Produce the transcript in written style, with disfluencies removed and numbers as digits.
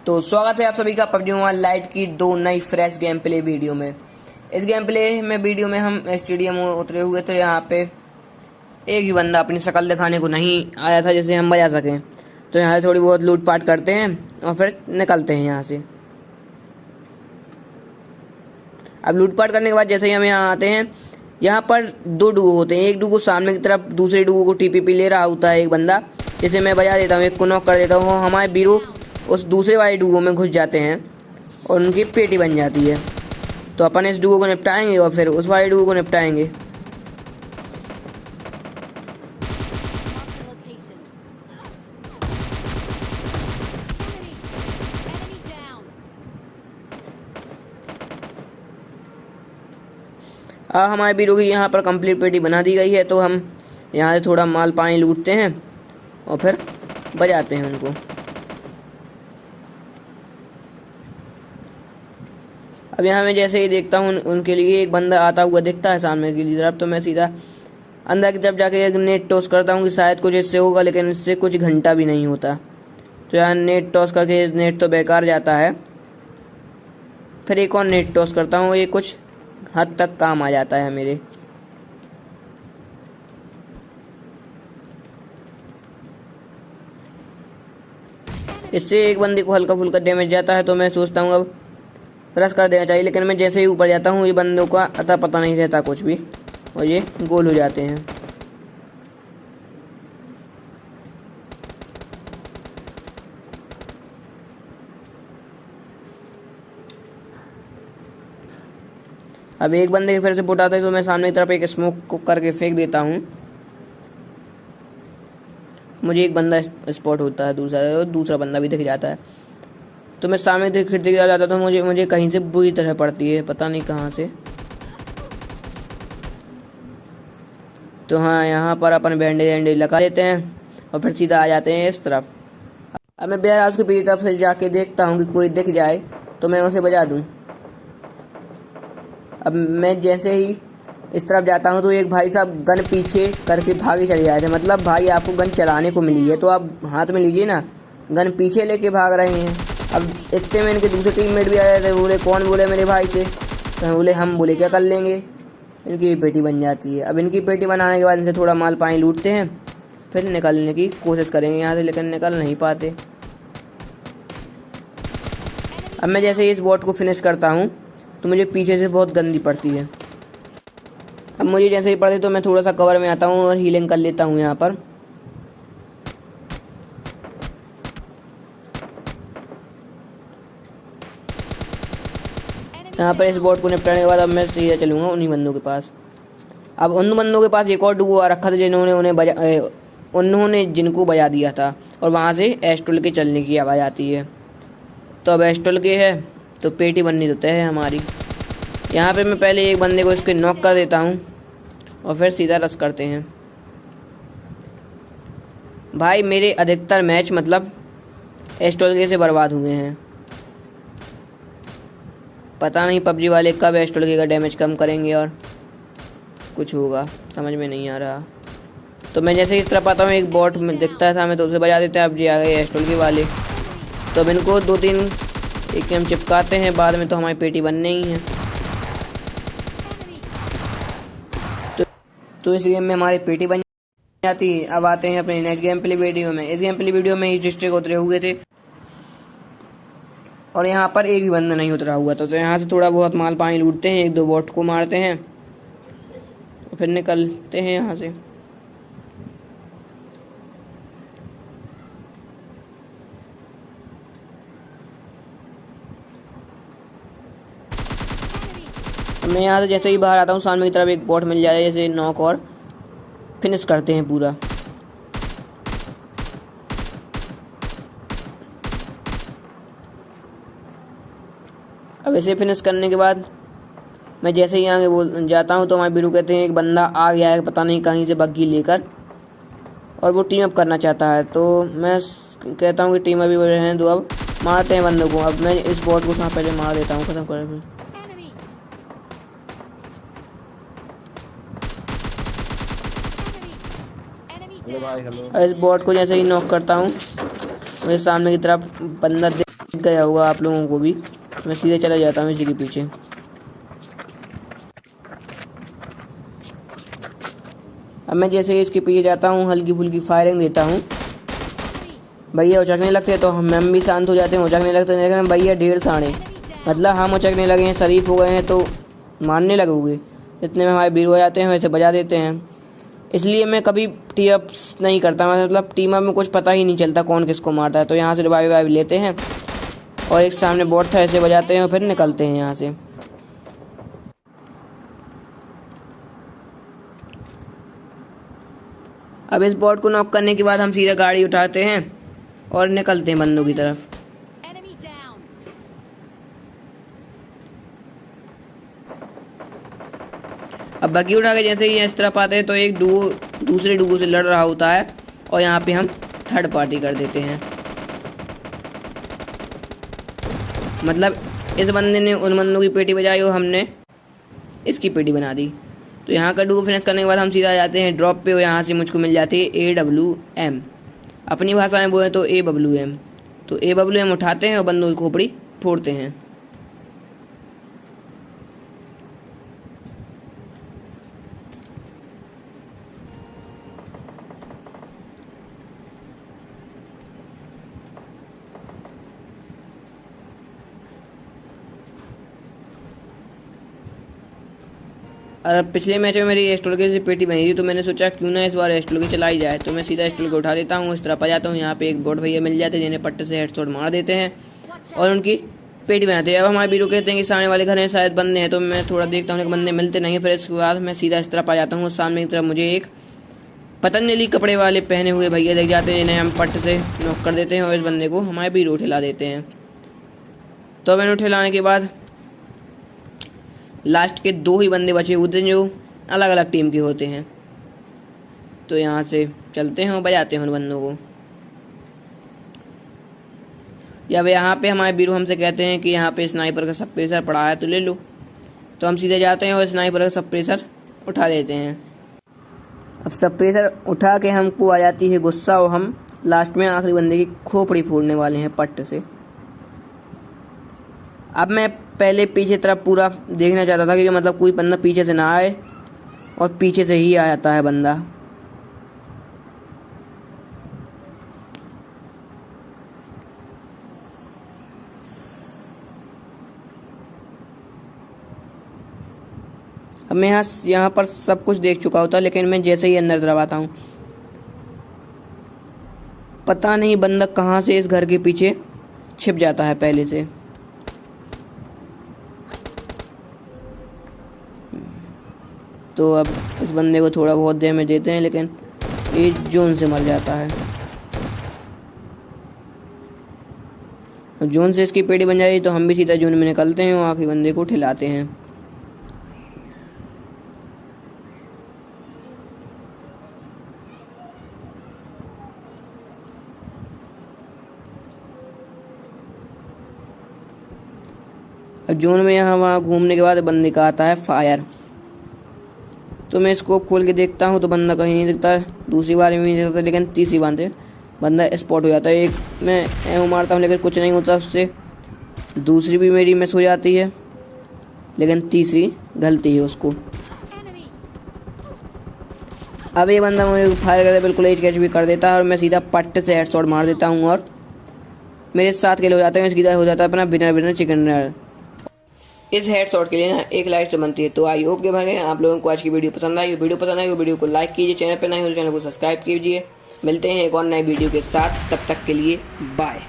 तो स्वागत है आप सभी का पबजी मोबाइल लाइट की दो नई फ्रेश गेम प्ले वीडियो में। इस गेम प्ले में वीडियो में हम स्टेडियम में उतरे हुए थे। यहाँ पे एक ही बंदा अपनी शक्ल दिखाने को नहीं आया था जिसे हम बजा सकें। तो यहाँ से थोड़ी बहुत लूटपाट करते हैं और फिर निकलते हैं यहाँ से। अब लूटपाट करने के बाद जैसे ही हम यहाँ आते हैं, यहाँ पर दो डुगो होते हैं। एक डुगो सामने की तरफ दूसरे डुगो को टीपीपी ले रहा होता है एक बंदा, जिसे मैं बजा देता हूँ, एक को नॉक कर देता हूँ। हमारे बीरो उस दूसरे वाले डुगो में घुस जाते हैं और उनकी पेटी बन जाती है। तो अपन इस डुगो को निपटाएंगे और फिर उस वाले डुगो को निपटाएंगे। अब हमारे बीरो की यहाँ पर कंप्लीट पेटी बना दी गई है। तो हम यहाँ से थोड़ा माल पानी लूटते हैं और फिर बजाते हैं उनको। अब यहाँ मैं जैसे ही देखता हूँ उनके लिए एक बंदा आता हुआ दिखता है सामने की तरफ, तो मैं सीधा अंदर की तरफ जाके एक नेट टॉस करता हूँ कि शायद कुछ इससे होगा, लेकिन इससे कुछ घंटा भी नहीं होता। तो यहाँ नेट टॉस करके नेट तो बेकार जाता है। फिर एक और नेट टॉस करता हूँ, ये कुछ हद तक काम आ जाता है मेरे। इससे एक बंदे को हल्का फुल्का डैमेज जाता है। तो मैं सोचता हूँ अब रश कर देना चाहिए, लेकिन मैं जैसे ही ऊपर जाता हूँ ये बंदों का अता पता नहीं रहता कुछ भी, और ये गोल हो जाते हैं। अब एक बंदे फिर से पुट आता है, तो मैं सामने की तरफ एक स्मोक को करके फेंक देता हूँ। मुझे एक बंदा स्पॉट होता है दूसरा बंदा भी दिख जाता है। तो मैं सामने से खिड़की आ जाता था, मुझे कहीं से बुरी तरह पड़ती है, पता नहीं कहाँ से। तो हाँ, यहाँ पर अपन बैंडेज वैंडेज लगा लेते हैं और फिर सीधा आ जाते हैं इस तरफ। अब मैं बेयर हाउस की पीछे तरफ से जाके देखता हूँ कि कोई दिख जाए तो मैं उसे बजा दूँ। अब मैं जैसे ही इस तरफ जाता हूँ तो एक भाई साहब गन पीछे करके भागे चले जाते हैं। मतलब भाई आपको गन चलाने को मिली है तो आप हाथ में लीजिए ना, गन पीछे लेके भाग रहे हैं। अब इतने में इनके दूसरे टीममेट भी आ रहे थे। बोले कौन बोले मेरे भाई से, तो बोले हम बोले क्या कर लेंगे। इनकी पेटी बन जाती है। अब इनकी पेटी बनाने के बाद इनसे थोड़ा माल पानी लूटते हैं, फिर निकलने की कोशिश करेंगे यहाँ से, लेकिन निकल नहीं पाते। अब मैं जैसे इस बॉट को फिनिश करता हूँ तो मुझे पीछे से बहुत गंदी पड़ती है। अब मुझे जैसे ही पड़ती तो मैं थोड़ा सा कवर में आता हूँ और हीलिंग कर लेता हूँ यहाँ पर। यहाँ पर इस बोर्ड को निपटाने के बाद अब मैं सीधा चलूँगा उन्हीं बंदों के पास। अब उन बंदों के पास एक और डुगो आ रखा था उन्होंने जिनको बजा दिया था, और वहाँ से एस्ट्रोल के चलने की आवाज़ आती है। तो अब एस्ट्रोल के है तो पेटी बननी तो तय है हमारी। यहाँ पे मैं पहले एक बंदे को इसके नॉक कर देता हूँ और फिर सीधा रश करते हैं। भाई मेरे अधिकतर मैच मतलब एस्ट्रोल के से बर्बाद हुए हैं। पता नहीं पबजी वाले कब एस्ट्रोल के का डैमेज कम करेंगे और कुछ होगा, समझ में नहीं आ रहा। तो मैं जैसे इस तरफ आता हूँ एक बॉट में दिखता है सामने, तो उसे बजा देते हैं। अब जी आ गए एस्ट्रोल के वाले। तो अब इनको 2-3 एक हम चिपकाते हैं, बाद में तो हमारी पेटी बनने ही है। तो इस गेम में हमारी पेटी बन जाती है। अब आते हैं अपने नेक्स्ट गेम प्ले वीडियो में। इस गेम प्ले वीडियो में इस डिस्ट्रिक्ट उतरे हुए थे और यहाँ पर एक भी बंदा नहीं उतरा हुआ था। तो यहाँ से थोड़ा बहुत माल पानी लूटते हैं, 1-2 बॉट को मारते हैं और फिर निकलते हैं यहाँ से। मैं यहाँ से जैसे ही बाहर आता हूँ सामने की तरफ एक बॉट मिल जाए, जैसे नॉक, और फिनिश करते हैं पूरा। अब इसे फिनिश करने के बाद मैं जैसे ही आगे जाता हूँ तो हमारे बीरू कहते हैं एक बंदा आ गया है, पता नहीं कहीं से बग्गी लेकर, और वो टीम अप करना चाहता है। तो मैं कहता हूँ कि टीम अभी रहने दो, अब मारते हैं बंदों को। अब मैं इस बॉट को पहले मार देता हूँ, खत्म कर। इस बॉट को जैसे ही नॉक करता हूँ मुझे सामने की तरफ बंदा गया होगा आप लोगों को भी। मैं सीधे चला जाता हूँ इसी के पीछे। अब मैं जैसे इसके पीछे जाता हूँ हल्की फुल्की फायरिंग देता हूँ। भैया उचकने लगते हैं तो हम भी शांत हो जाते हैं, उचकने लगते हैं, लेकिन भैया ढेर सारे, मतलब हम उचकने लगे हैं, शरीफ हो गए हैं तो मारने लगोगे। इतने में हमारे वीर हो जाते हैं, वैसे बजा देते हैं। इसलिए मैं कभी टी अप नहीं करता, मतलब टीम अप में कुछ पता ही नहीं चलता कौन किसको मारता है। तो यहाँ से रिवाइव लेते हैं और एक सामने बोट था, ऐसे बजाते हैं और फिर निकलते हैं यहाँ से। अब इस बोट को नॉक करने के बाद हम सीधा गाड़ी उठाते हैं और निकलते हैं बंदों की तरफ। अब बग्गी उठा के जैसे ही इस तरफ आते हैं तो एक डुओ दूसरे डुओ से लड़ रहा होता है और यहाँ पे हम थर्ड पार्टी कर देते हैं। मतलब इस बंदे ने उन बंदों की पेटी बजाई और हमने इसकी पेटी बना दी। तो यहाँ का डुओ फिनिश करने के बाद हम सीधा जाते हैं ड्रॉप पे और यहाँ से मुझको मिल जाती है AWM। अपनी भाषा में बोले तो AWM। तो AWM उठाते हैं और बंदों की खोपड़ी फोड़ते हैं। और पिछले मैच में मेरी एस्ट्रोल की पेटी बनी थी तो मैंने सोचा क्यों ना इस बार एस्ट्रोल की चलाई जाए। तो मैं सीधा एस्ट्रोल को उठा देता हूँ, इस तरफ आ जाता हूँ। यहाँ पे एक बोट भैया मिल जाते हैं जिन्हें पट्टे से हेडशॉट मार देते हैं और उनकी पेटी बनाते हैं। अब हमारे बीरू कहते हैं कि सामने वाले घर में शायद बंदे हैं, तो मैं थोड़ा देखता हूँ कि बंदे मिलते नहीं। फिर इसके बाद मैं सीधा इस तरफ आ जाता हूँ। सामने की तरफ मुझे एक पतंजलि कपड़े वाले पहने हुए भैया दिख जाते हैं जिन्हें हम पट्टे से नॉक कर देते हैं और इस बंदे को हमारे बीरू ठिला देते हैं। तो मैंने ठिलाने के बाद लास्ट के 2 ही बंदे बचे होते हैं जो अलग अलग टीम के होते हैं। तो यहाँ से चलते हैं और बजाते हैं उन बंदों को। जब यहाँ पे हमारे बीरू हमसे कहते हैं कि यहाँ पे स्नाइपर का सप्रेसर पड़ा है तो ले लो। तो हम सीधे जाते हैं और स्नाइपर का सप्रेसर उठा लेते हैं। अब सप्रेसर उठा के हमको आ जाती है गुस्सा और हम लास्ट में आखिरी बंदे की खोपड़ी फोड़ने वाले हैं पट्ट से। अब मैं पहले पीछे तरफ पूरा देखना चाहता था कि मतलब कोई बंदा पीछे से ना आए, और पीछे से ही आ जाता है बंदा। अब मैं यहाँ पर सब कुछ देख चुका होता, लेकिन मैं जैसे ही अंदर तरफ आता हूँ पता नहीं बंदा कहाँ से इस घर के पीछे छिप जाता है पहले से। तो अब इस बंदे को थोड़ा बहुत डैमेज देते हैं, लेकिन ये जोन से मर जाता है। अब जोन से इसकी पेटी बन जाएगी तो हम भी सीधा जोन में निकलते हैं और आखिरी बंदे को ठिलाते हैं। अब जोन में यहाँ वहाँ घूमने के बाद बंदे का आता है फायर। तो मैं स्कोप खोल के देखता हूँ तो बंदा कहीं नहीं दिखता है। दूसरी बार में नहीं दिखता, लेकिन तीसरी बार से बंदा स्पॉट हो जाता है। एक मैं एमो मारता हूँ लेकिन कुछ नहीं होता उससे। दूसरी भी मेरी मिस हो जाती है, लेकिन तीसरी गलती है उसको। अब ये बंदा मुझे फायर करके बिल्कुल एज कैच भी कर देता है और मैं सीधा पट्टे से हेडशॉट मार देता हूँ और मेरे 7 किल हो जाते हैं। इसकी हो जाता है अपना विनर चिकन डिनर। इस हेडशॉट के लिए ना 1 लाइक तो बनती है। तो आई होप के भागे आप लोगों को आज की वीडियो पसंद आई। वीडियो को लाइक कीजिए, चैनल पे नए हो तो चैनल को सब्सक्राइब कीजिए। मिलते हैं एक और नई वीडियो के साथ, तब तक के लिए बाय।